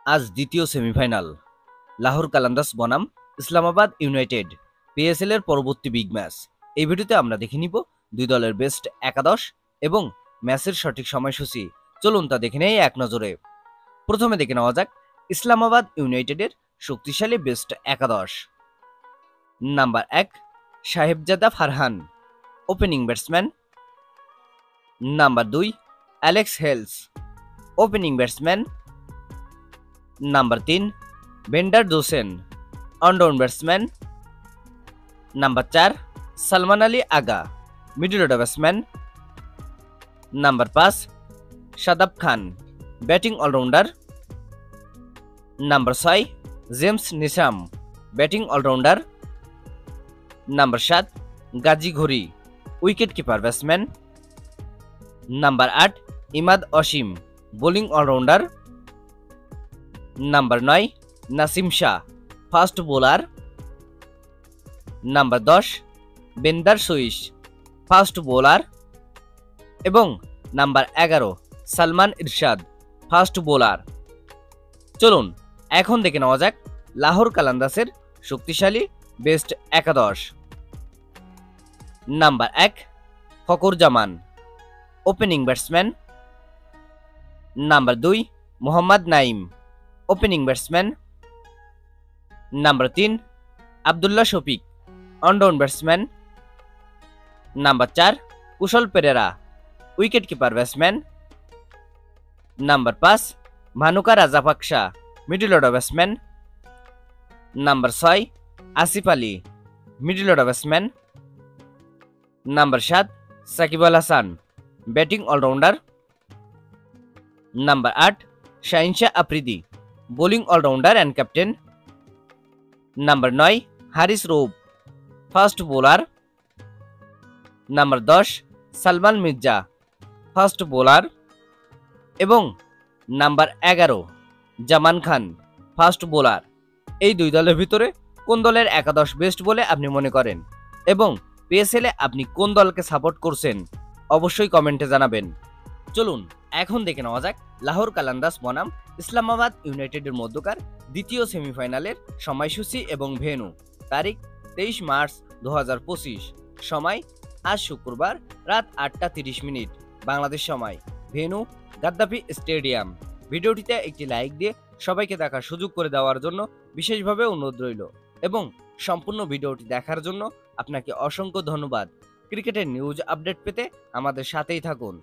আজ দ্বিতীয় সেমিফাইনাল লাহোর কালান্দাস বনাম ইসলামাবাদ ইউনাইটেড পিএসএল এর পরবর্তী বিগ ম্যাচ। এই ভিডিওতে আমরা দেখে নিব দুই দলের বেস্ট একাদশ এবং ম্যাচের সঠিক সময়সূচি। চলুন তা দেখে নেই এক নজরে। প্রথমে দেখে নেওয়া যাক ইসলামাবাদ ইউনাইটেডের শক্তিশালী বেস্ট একাদশ। Number 1 Sahibzada Farhan, opening batsman. Number 2 Alex Hales, opening batsman. Number 3 van der Dussen, one down batsman. Number 4 Salman Ali Agha, middle order batsman. Number 5 Shadab Khan, batting allrounder. Number 6 James Neesham, batting allrounder. Number 7 Ghazi ঘড়ি, wicket keeper batsman. Number 8 Imad Wasim, bowling allrounder. Number 9 Naseem Shah, fast bowler. Number 10 বেন্দার সুইস, fast bowler. এবং number 11 Salman ইরশাদ, fast bowler. চলুন এখন দেখে নেওয়া যাক লাহোর কালান্দাসের শক্তিশালী বেস্ট একাদশ। Number 1 Fakhar Zaman, opening batsman. Number 2 Mohammad Naeem, opening batsman. Number 3 Abdullah Shafique, one down batsman. Number 4 Kusal Perera, wicket keeper batsman. Number 5 Bhanuka Rajapaksa, middle order batsman. Number 6 Asif Ali, middle order batsman. Number 7 Shakib Al Hasan, batting allrounder. Number 8 Shaheen Shah Afridi, bowling allrounder and captain. Number 9 Haris Rauf, fast bowler. Number 10 Salman Mirza, fast bowler. এবং number 11 জামান খান, fast bowler. এই দুই দলের ভিতরে কোন দলের একাদশ best বলে আপনি মনে করেন এবং পিএসএল এ আপনি কোন দলকে সাপোর্ট করছেন অবশ্যই কমেন্টে জানাবেন। চলুন এখন দেখে নেওয়া যাক লাহোর কালান্দাস বনাম ইসলামাবাদ ইউনাইটেডের মধ্যকার দ্বিতীয় সেমিফাইনালের সময়সূচি এবং ভেন্যু। তারিখ 23 মার্চ 2025, সময় আজ শুক্রবার রাত 8টা 30 মিনিট বাংলাদেশ সময়। Venue Gaddafi stadium. ভিডিওটিতে একটি লাইক দিয়ে সবাইকে দেখার সুযোগ করে দেওয়ার জন্য বিশেষভাবে অনুরোধ রইল এবং সম্পূর্ণ ভিডিওটি দেখার জন্য আপনাকে অসংখ্য ধন্যবাদ। ক্রিকেটের নিউজ আপডেট পেতে আমাদের সাথেই থাকুন।